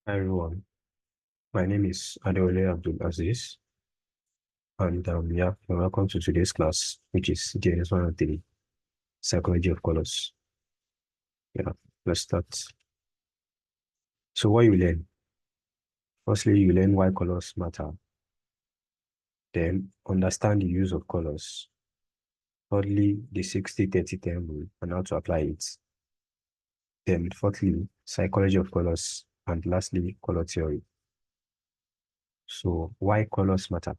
Hi everyone, my name is Adeole Abdul Aziz, and welcome to today's class, which is Dns103, Psychology of Colors. Yeah, let's start. So what you learn? Firstly, you learn why colors matter. Then understand the use of colors. Thirdly, the 60-30-10 rule and how to apply it. Then fourthly, psychology of colors. And lastly, color theory. So why colors matter?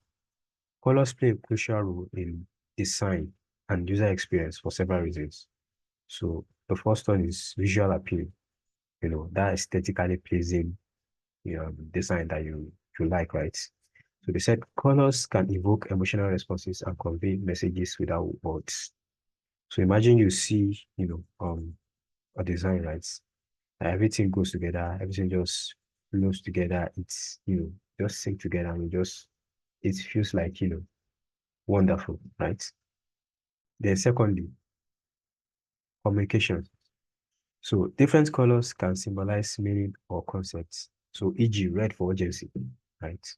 Colors play a crucial role in design and user experience for several reasons. So the first one is visual appeal. That aesthetically pleasing design that you like, right? So they said colors can evoke emotional responses and convey messages without words. So imagine you see, a design, right? Everything goes together, everything just flows together. It's, just sync together and it feels like, wonderful, right? Then secondly, communication. So different colors can symbolize meaning or concepts. So e.g. red for urgency, right?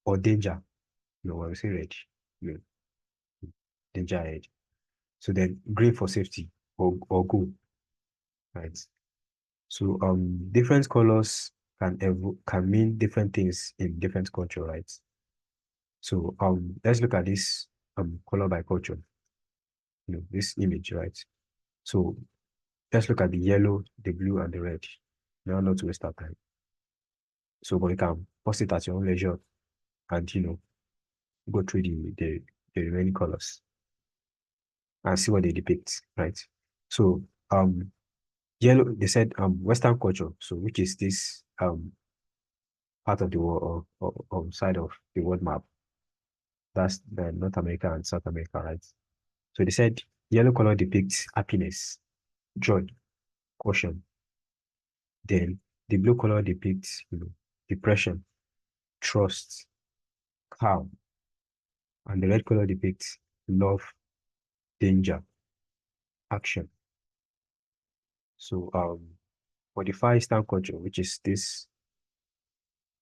Or danger. When we say red, you know, danger ahead. So then green for safety or go, right? So different colors can mean different things in different culture, right? So let's look at this color by culture, this image, right? So let's look at the yellow, the blue, and the red. Now not to waste our time. So but you can post it at your own leisure and go through the remaining colors and see what they depict, right? So yellow, they said Western culture, so which is this part of the world or side of the world map. That's the North America and South America, right? So they said yellow color depicts happiness, joy, caution. Then the blue color depicts, depression, trust, calm. And the red color depicts love, danger, action. So for the Far Eastern culture, which is this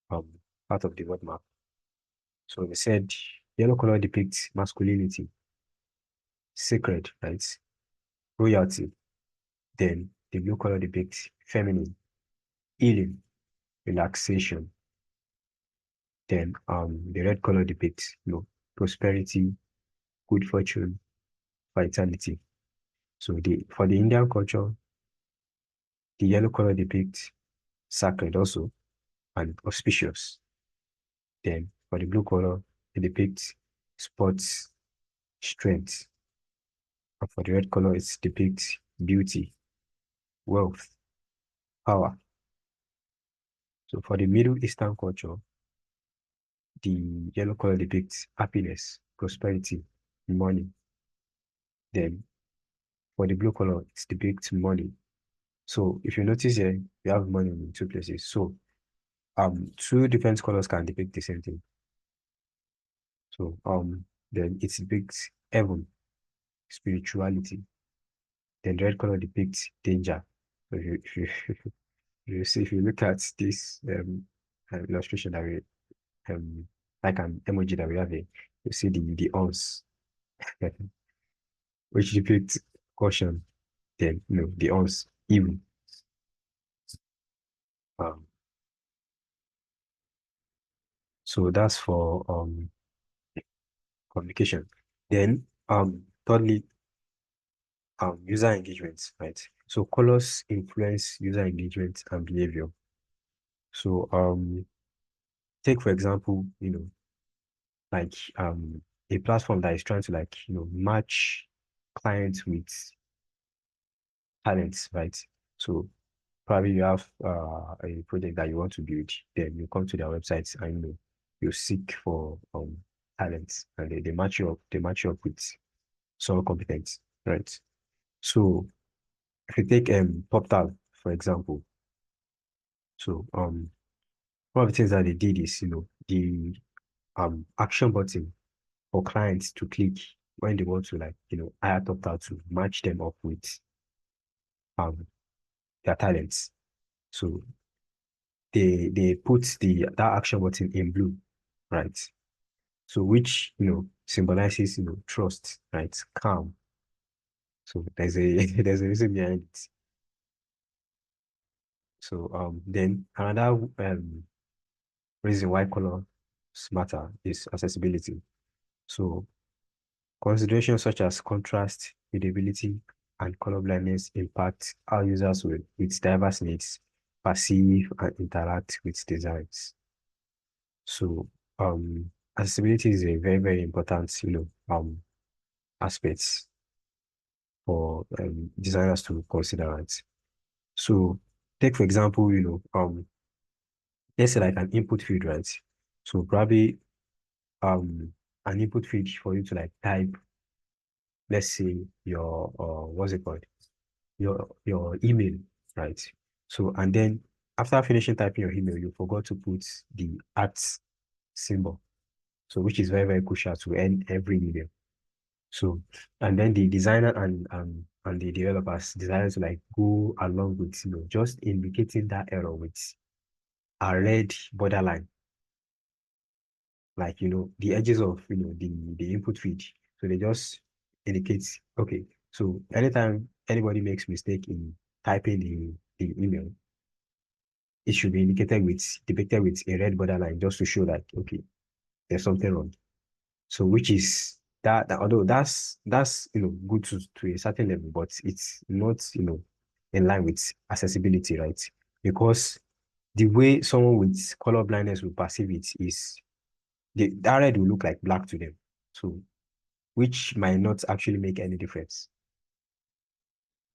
um part of the world map. So they said yellow color depicts masculinity, sacred, right? Royalty. Then the blue color depicts feminine, healing, relaxation. Then the red color depicts, prosperity, good fortune, vitality. So for the Indian culture, the yellow color depicts sacred also and auspicious. Then for the blue color, it depicts sports, strength. And for the red color, it depicts beauty, wealth, power. So for the Middle Eastern culture, the yellow color depicts happiness, prosperity, money. Then for the blue color, it depicts money. So if you notice here, we have money in two places. So two different colors can depict the same thing. So then it depicts heaven, spirituality. Then red color depicts danger. So you see, if you look at this illustration that we like an emoji that we have here, you see the ons, which depicts caution. Then the ons, evil. Um, so that's for communication. Then thirdly, user engagement, right? So colors influence user engagement and behavior. So take for example, like a platform that is trying to like match clients with talents, right? So probably you have a project that you want to build, then you come to their websites and you seek for talents and they match you up with someone competent, right? So if you take Portal, for example, so one of the things that they did is the action button for clients to click when they want to like hire Portal to match them up with um their talents. So they put that action button in blue, right? So which symbolizes trust, right? Calm. So there's a there's a reason behind it. So then another reason why colors matter is accessibility. So considerations such as contrast, readability, and color blindness impact how users with diverse needs perceive and interact with designs. So accessibility is a very, very important, aspect for designers to consider, right? So take for example, let's say like an input field, right? So probably an input field for you to like type, let's say your what's it called? Your email, right? So and then after finishing typing your email, you forgot to put the at symbol. So which is very, very crucial to end every email. So and then the designer and the developers decided to like go along with just indicating that error with a red borderline, like the edges of the input field. So they just indicate, okay, so anytime anybody makes mistake in typing the email, it should be indicated with depicted with a red borderline just to show like, okay, there's something wrong. So which is that although that's good to a certain level, but it's not in line with accessibility, right? Because the way someone with color blindness will perceive it is that red will look like black to them. So which might not actually make any difference.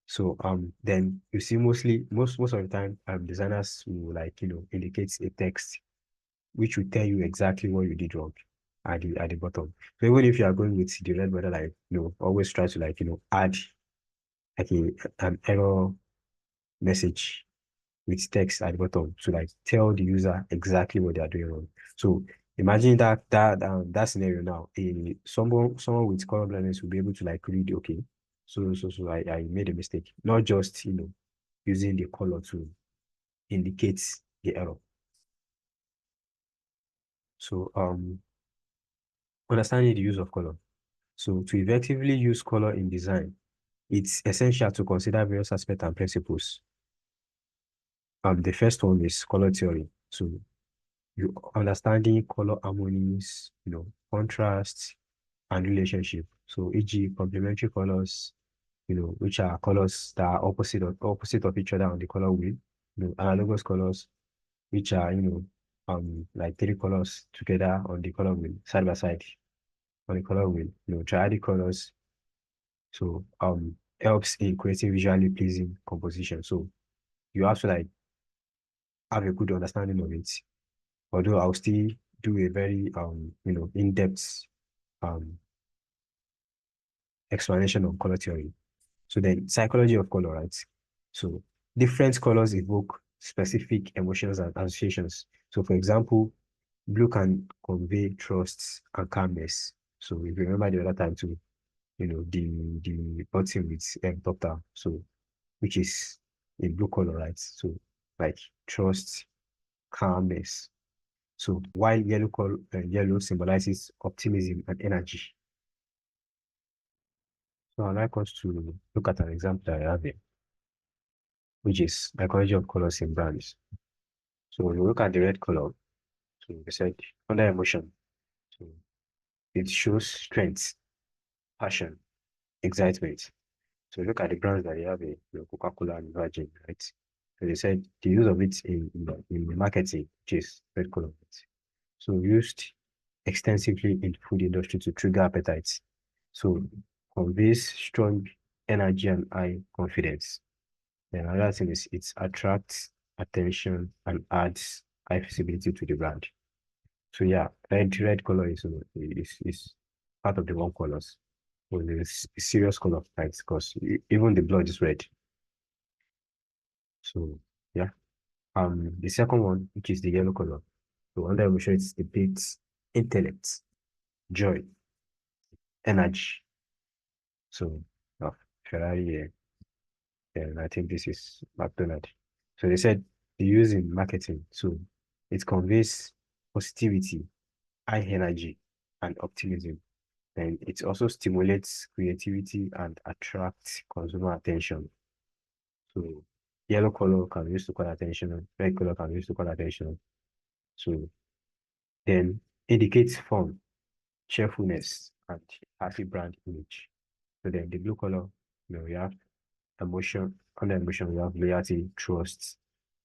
So then you see most of the time designers will like indicate a text which will tell you exactly what you did wrong at the bottom. So even if you are going with the red border, like always try to like add like an error message with text at the bottom to like tell the user exactly what they are doing wrong. So imagine that scenario now. Someone with color blindness will be able to like read, okay, so I made a mistake, not just using the color to indicate the error. So understanding the use of color. So to effectively use color in design, it's essential to consider various aspects and principles. The first one is color theory. So you understanding color harmonies, contrast and relationship. So e.g. complementary colors, which are colors that are opposite of each other on the color wheel. Analogous colors, which are, like three colors together on the color wheel, side by side on the color wheel. Triadic colors, so helps in creating visually pleasing composition. So you have to like have a good understanding of it. Although I'll still do a very in-depth um explanation of color theory. So then psychology of color, right? So different colors evoke specific emotions and associations. So for example, blue can convey trust and calmness. So if you remember the other time too, the button with doctor, so which is in blue color, right? So like trust, calmness. So while yellow symbolizes optimism and energy. So I'd like us to look at an example that I have here, which is psychology of colors in brands. So when you look at the red color, so we said under emotion, so it shows strength, passion, excitement. So look at the brands that they have here, Coca-Cola and Virgin, right? So they said the use of it in the marketing, which is red color. So used extensively in the food industry to trigger appetites. So conveys strong energy and high confidence. Then another thing is it attracts attention and adds high visibility to the brand. So yeah, red color is part of the one colors. So it's a serious color of lights because even the blood is red. So yeah. The second one, which is the yellow color. So under emotion, it depicts intellect, joy, energy. So uh, Ferrari, and I think this is McDonald. So they said the use in marketing. So it conveys positivity, high energy, and optimism. And it also stimulates creativity and attracts consumer attention. So yellow color can be used to call attention, red color can be used to call attention. So then indicates fun, cheerfulness, and happy brand image. So then the blue color, we have emotion. Under emotion, we have loyalty, trust,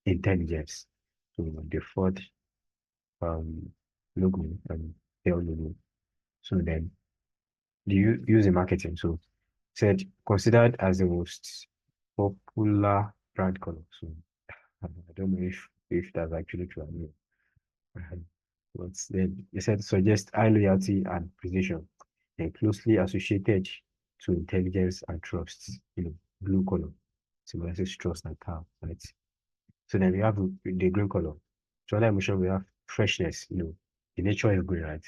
intelligence. So the fourth um logo and tail logo. So then the use in marketing. So said considered as the most popular brand color. So I don't know if that's actually true. I mean, but then they said suggest high loyalty and precision and closely associated to intelligence and trust. Blue color symbolizes trust and calm, right? So then we have the green color. So other emotion we have freshness. The nature is green, right?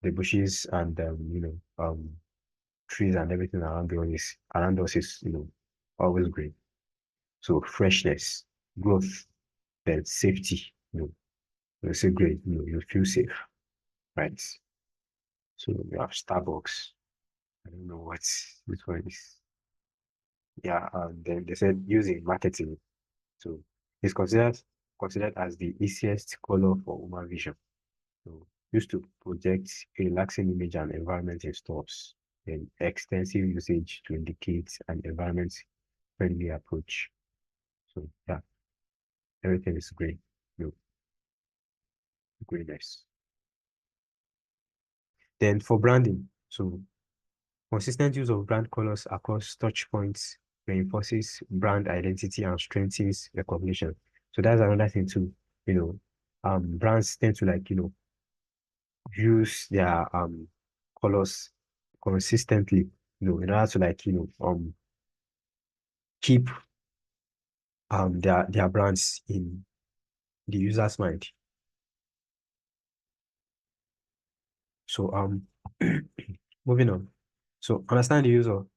The bushes and trees and everything around us is always green. So freshness, growth, then safety. You say great. You feel safe, right? So we have Starbucks. I don't know what this one is. Yeah, and then they said using marketing. So it's considered as the easiest color for human vision. So used to project a relaxing image and environment in stores. Then extensive usage to indicate an environment friendly approach. So yeah, everything is great. No, greatness. Then for branding, so consistent use of brand colors across touch points reinforces brand identity and strengthens recognition. So that's another thing too. You know, brands tend to use their colors consistently, in order to keep their brands in the user's mind. So moving on. So understand the use of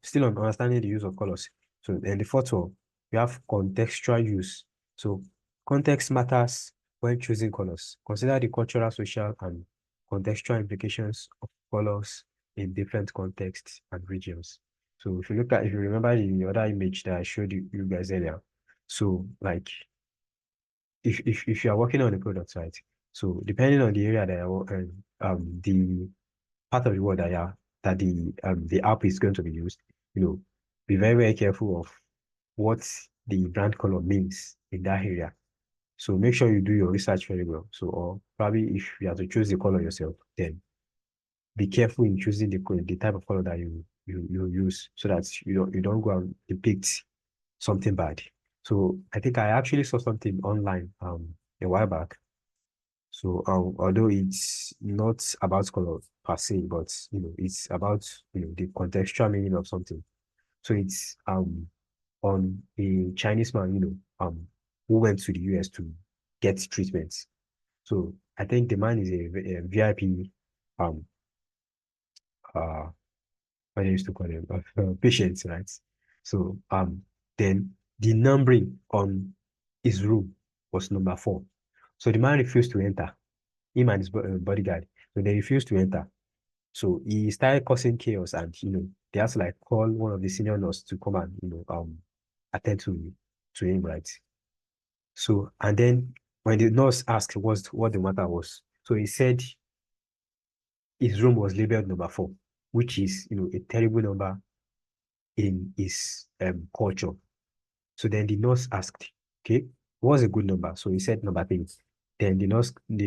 still on understanding the use of colors. So then the fourth one, we have contextual use. So context matters when choosing colors. Consider the cultural, social, and contextual implications of colors in different contexts and regions. So if you remember the other image that I showed you guys earlier, so like if you are working on a product, right? So depending on the area that you're the part of the world that the app is going to be used, be very, very careful of what the brand color means in that area. So make sure you do your research very well. So or probably if you have to choose the color yourself, then be careful in choosing the type of color that you use so that you don't go and depict something bad. So I think I actually saw something online a while back. So although it's not about color per se, but it's about the contextual meaning of something. So it's on a Chinese man, who went to the US to get treatment. So I think the man is a VIP um uh what I used to call them patients, right? So then the numbering on his room was number 4. So the man refused to enter, him and his bodyguard. So they refused to enter. So he started causing chaos, and they had to call one of the senior nurse to come and attend to him, right? So and then when the nurse asked what the matter was, so he said his room was labeled number 4, which is a terrible number in his culture. So then the nurse asked, okay, what's a good number? So he said number 3. Then the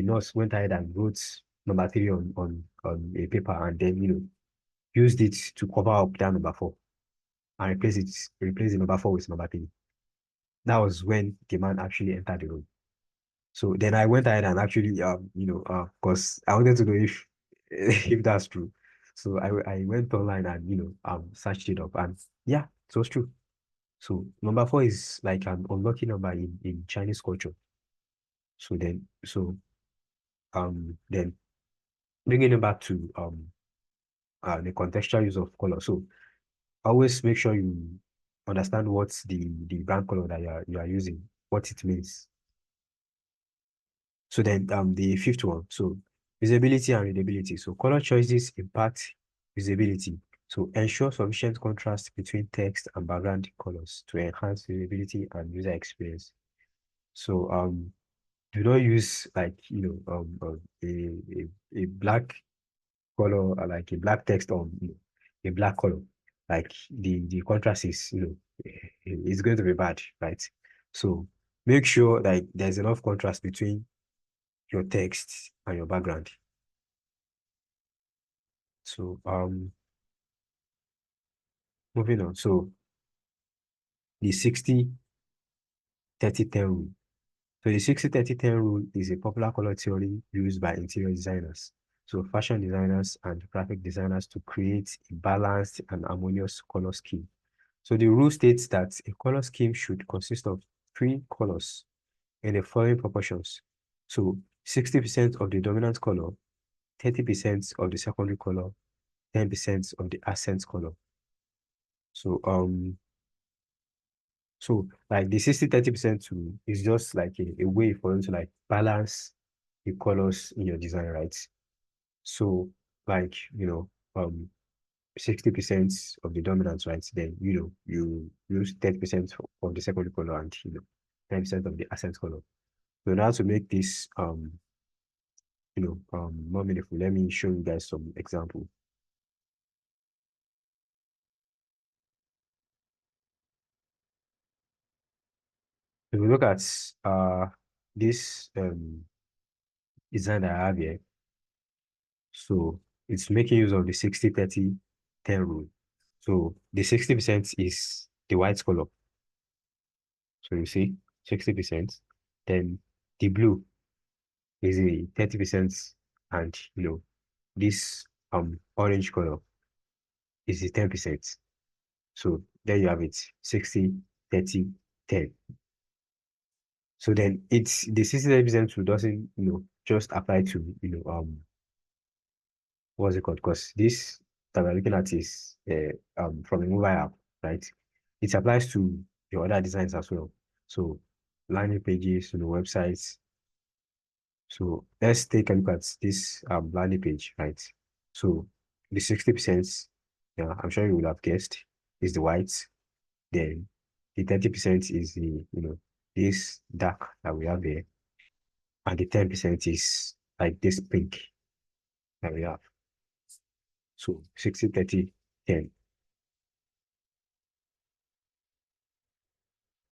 nurse went ahead and wrote number 3 on a paper, and then used it to cover up that number 4 and replace the number 4 with number 3. That was when the man actually entered the room. So then I went ahead and actually because I wanted to know if if that's true. So I went online and searched it up, and yeah, it was true. So number 4 is like an unlucky number in Chinese culture. So then bringing it back to the contextual use of color. So always make sure you understand what's the brand color that you are using. what it means. So then the fifth one, so visibility and readability. So color choices impact visibility. So ensure sufficient contrast between text and background colors to enhance visibility and user experience. So do not use like a black color or like a black text on a black color. Like the contrast is it's going to be bad, right? So make sure like there's enough contrast between your text and your background. So moving on. So the 60-30-10 rule. So the 60-30-10 rule is a popular color theory used by interior designers, so fashion designers and graphic designers to create a balanced and harmonious color scheme. So the rule states that a color scheme should consist of three colors in the following proportions. So 60% of the dominant color, 30% of the secondary color, 10% of the accent color. So like the 60-30% to is just like a way for you to like balance the colors in your design, right? So like 60% of the dominance, right? Then you use 10% of the secondary color and 10% of the accent color. So now to make this more meaningful, let me show you guys some example. If we look at this design that I have here, so it's making use of the 60-30-10 rule. So the 60% is the white color. So you see 60%. Then the blue is the 30%, and this orange color is the 10%. So there you have it, 60-30-10. So then it's the 60% who doesn't just apply to what's it called? Because this that we're looking at is from a mobile app, right? It applies to your other designs as well. So landing pages, websites. So let's take a look at this landing page, right? So the 60%, yeah, I'm sure you will have guessed, is the white. Then the 30% is the this dark that we have here, and the 10% is like this pink that we have. So 60-30-10.